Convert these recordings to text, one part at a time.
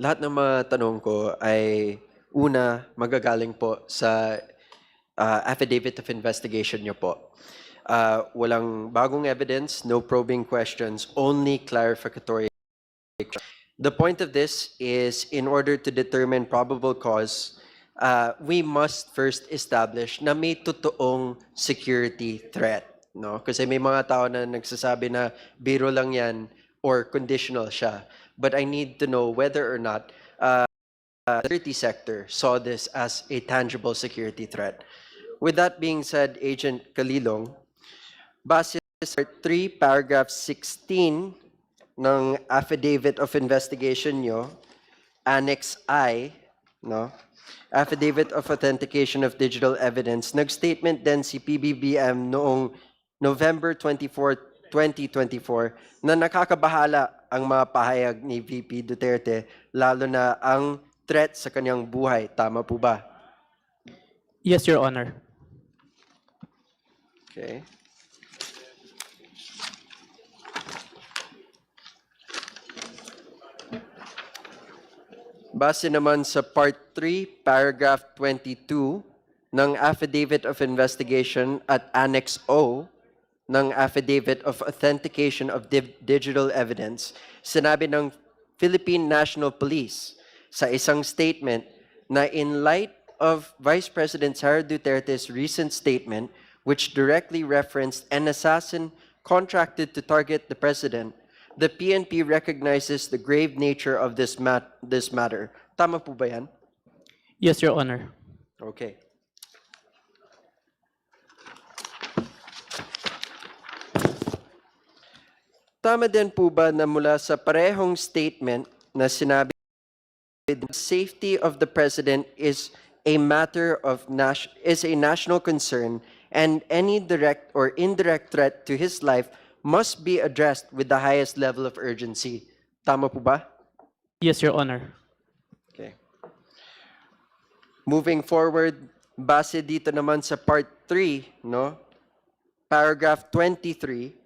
lahat ng mga tanong ko ay una, magagaling po sa affidavit of investigation niyo po. Walang bagong evidence, no probing questions, only clarificatory. The point of this is in order to determine probable cause, we must first establish na may totoong security threat. No? Kasi may mga tao na nagsasabi na biro lang yan or conditional siya. But I need to know whether or not the security sector saw this as a tangible security threat. With that being said, Agent Kalilong, base sa 3 paragraph 16 ng affidavit of investigation nyo, Annex I, no? Affidavit of Authentication of Digital Evidence, nag-statement din si PBBM noong November 24, 2024 na nakakabahala ang mga pahayag ni VP Duterte, lalo na ang threat sa kanyang buhay. Tama po ba? Yes, Your Honor. Okay. Base naman sa Part 3, Paragraph 22 ng Affidavit of Investigation at Annex O ng Affidavit of Authentication of Digital Evidence, sinabi ng Philippine National Police sa isang statement na in light of Vice President Sara Duterte's recent statement, which directly referenced an assassin contracted to target the president, the PNP recognizes the grave nature of this matter. Tama po ba yan? Yes, Your Honor. Okay. Tama din po ba na mula sa parehong statement na sinabi the safety of the president is a matter of a national concern and any direct or indirect threat to his life must be addressed with the highest level of urgency. Tama po ba? Yes, Your Honor. Okay. Moving forward, base dito naman sa Part 3, no? Paragraph 23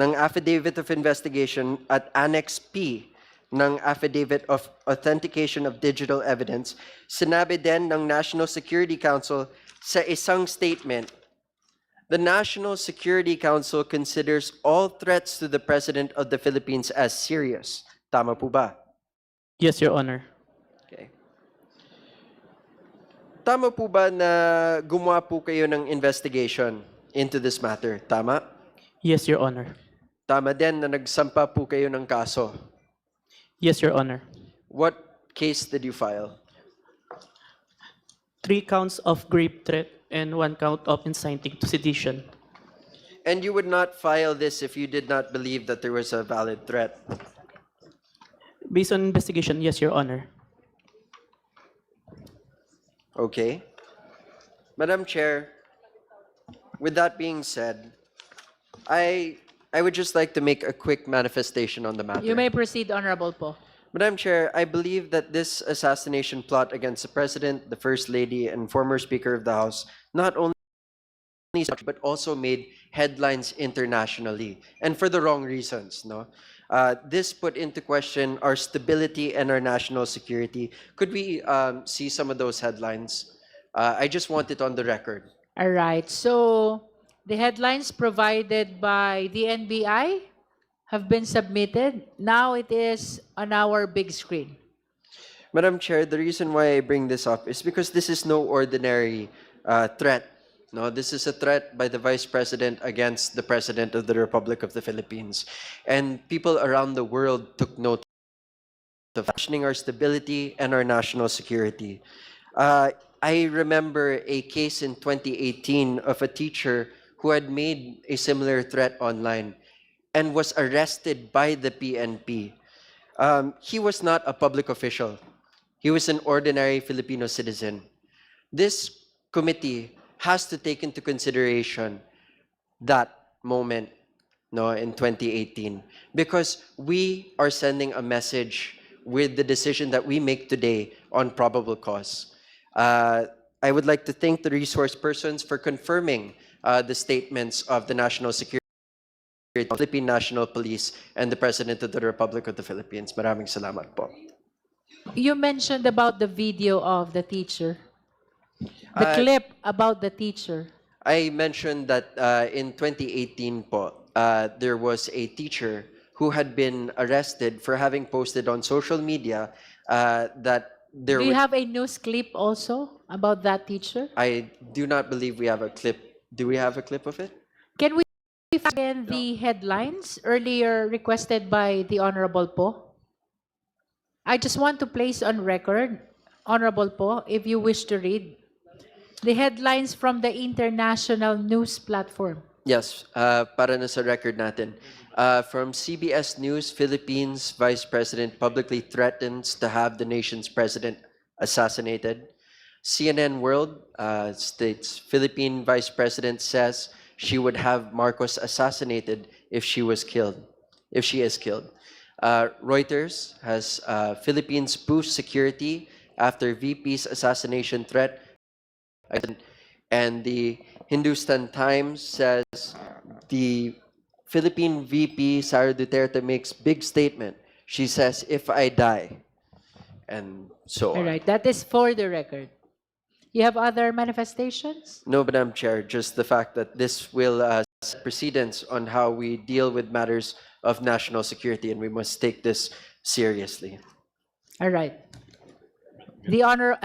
ng Affidavit of Investigation at Annex P ng Affidavit of Authentication of Digital Evidence, sinabi din ng National Security Council sa isang statement, the National Security Council considers all threats to the President of the Philippines as serious. Tama po ba? Yes, Your Honor. Okay. Tama po ba na gumawa po kayo ng investigation into this matter? Tama? Yes, Your Honor. Tama din na nagsampa po kayo ng kaso. Yes, Your Honor. What case did you file? 3 counts of grave threat and 1 count of inciting to sedition. And you would not file this if you did not believe that there was a valid threat. Based on investigation, yes, Your Honor. Okay. Madam Chair, with that being said, I would just like to make a quick manifestation on the matter. You may proceed, Honorable Po. Madam Chair, I believe that this assassination plot against the President, the First Lady, and former Speaker of the House not only but also made headlines internationally, and for the wrong reasons. No, this put into question our stability and our national security. Could we see some of those headlines? I just want it on the record. All right. So the headlines provided by the NBI have been submitted. Now it is on our big screen. Madam Chair, the reason why I bring this up is because this is no ordinary threat. No, this is a threat by the Vice President against the President of the Republic of the Philippines. And people around the world took note of questioning our stability and our national security. I remember a case in 2018 of a teacher who had made a similar threat online and was arrested by the PNP. He was not a public official. He was an ordinary Filipino citizen. This committee has to take into consideration that moment, no, in 2018, because we are sending a message with the decision that we make today on probable cause. I would like to thank the resource persons for confirming the statements of the National Security, Philippine National Police, and the President of the Republic of the Philippines. Maraming salamat po. You mentioned about the video of the teacher, the Uh, clip about the teacher. I mentioned that in 2018 po, there was a teacher who had been arrested for having posted on social media that there Do you would. have a news clip also about that teacher? I do not believe we have a clip. Do we have a clip of it? Can we again the headlines earlier requested by the Honorable Po? I just want to place on record, Honorable Po, if you wish to read, the headlines from the international news platform. Yes, para na sa record natin. From CBS News, Philippines Vice President publicly threatens to have the nation's president assassinated. CNN World states Philippine Vice President says she would have Marcos assassinated if she is killed. Reuters has Philippines boost security after VP's assassination threat. And the Hindustan Times says the Philippine VP Sara Duterte makes big statement. She says, "If I die," and so All on. right, that is for the record. You have other manifestations? No, Madam Chair, just the fact that this will set precedence on how we deal with matters of national security, and we must take this seriously. All right. The Honor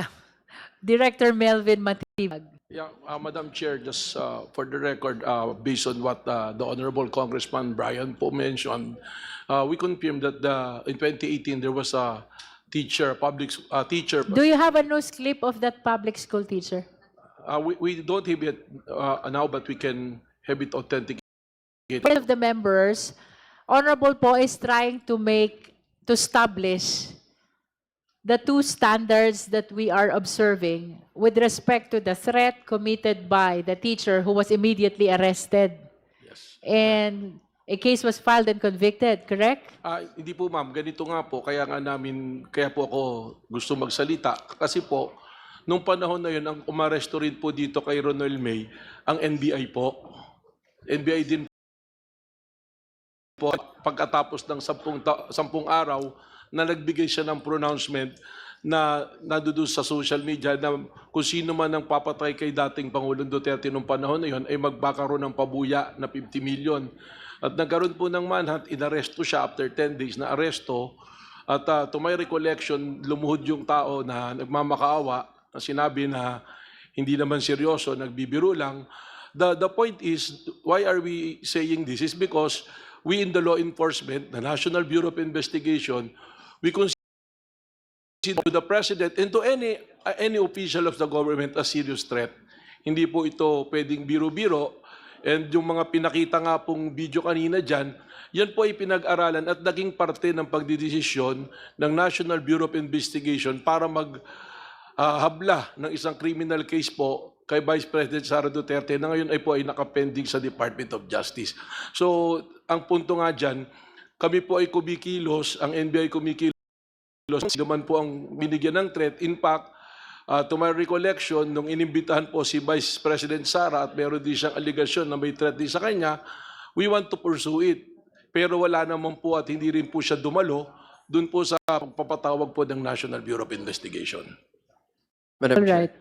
Director Melvin Matibag. Yeah, Madam Chair, just for the record, based on what the Honorable Congressman Brian po mentioned, we confirm that in 2018 there was a teacher, teacher. Do you have a news clip of that public school teacher? We don't have it now, but we can have it authenticated. One of the members, Honorable Po is trying to establish the two standards that we are observing with respect to the threat committed by the teacher who was immediately arrested. Yes. And a case was filed and convicted, correct? Hindi po ma'am, ganito nga po, kaya po ako gusto magsalita. Kasi po, nung panahon na yun, ang umaresto rin po dito kay Ronel May, ang NBI po. NBI din po, pagkatapos ng 10 araw, na nagbigay siya ng pronouncement na nadudos sa social media na kung sino man ang papatay kay dating Pangulong Duterte nung panahon na yun ay magkakaroon ng pabuya na 50 million. At nagkaroon po ng manhunt, inaresto siya after 10 days na aresto. At to my recollection, lumuhod yung tao na nagmamakaawa na sinabi na hindi naman seryoso, nagbibiro lang. The point is, why are we saying this? Is because we in the law enforcement, the National Bureau of Investigation, we consider the President and to any official of the government a serious threat. Hindi po ito pwedeng biro-biro. And yung mga pinakita nga pong video kanina dyan, yan po ay pinag-aralan at naging parte ng pagdidesisyon ng National Bureau of Investigation para habla ng isang criminal case po kay Vice President Sara Duterte na ngayon ay nakapending sa Department of Justice. So, ang punto nga dyan, kami po ay kumikilos, ang NBI kumikilos, naman po ang binigyan ng threat. In fact, to my recollection, nung inimbitahan po si Vice President Sara at meron din siyang aligasyon na may threat din sa kanya, we want to pursue it. Pero wala naman po at hindi rin po siya dumalo dun po sa pagpapatawag po ng National Bureau of Investigation. Madam All Chair. right.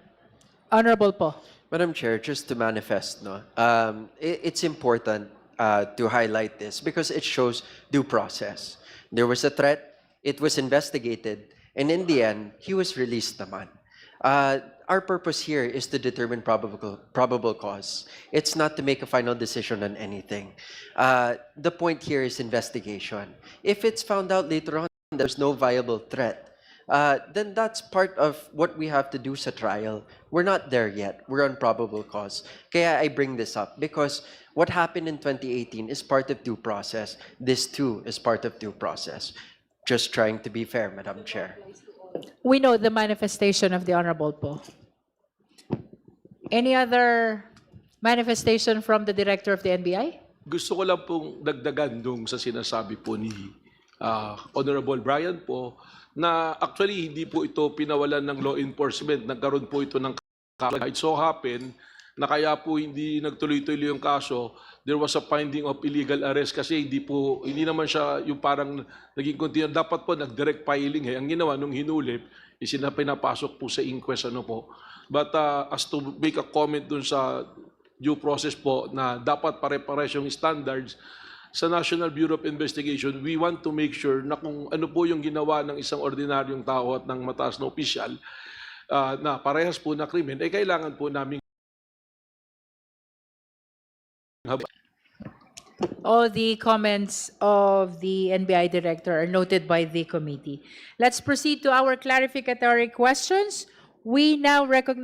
Honorable Po. Madam Chair, just to manifest, no, it's important to highlight this because it shows due process. There was a threat, it was investigated, and in the end, he was released naman. Our purpose here is to determine probable cause. It's not to make a final decision on anything. The point here is investigation. If it's found out later on there's no viable threat, then that's part of what we have to do sa trial. We're not there yet. We're on probable cause. Kaya I bring this up because what happened in 2018 is part of due process. This too is part of due process. Just trying to be fair, Madam Chair. We know the manifestation of the Honorable Po. Any other manifestation from the Director of the NBI? Gusto ko lang pong dagdagan dong sa sinasabi po ni Honorable Brian po na actually hindi po ito pinawalan ng law enforcement. Nagkaroon po ito ng it so happen na kaya po hindi nagtuloy-tuloy yung kaso, there was a finding of illegal arrest kasi hindi naman siya yung parang naging continue. Dapat po nag-direct filing eh. Ang ginawa nung hinulip, pinapasok po sa inquest ano po. But as to make a comment dun sa due process po na dapat pare-pares yung standards, sa National Bureau of Investigation, we want to make sure na kung ano po yung ginawa ng isang ordinaryong tao at ng mataas na opisyal na parehas po na krimen, eh kailangan po namin All the comments of the NBI director are noted by the committee. Let's proceed to our clarificatory questions. We now recognize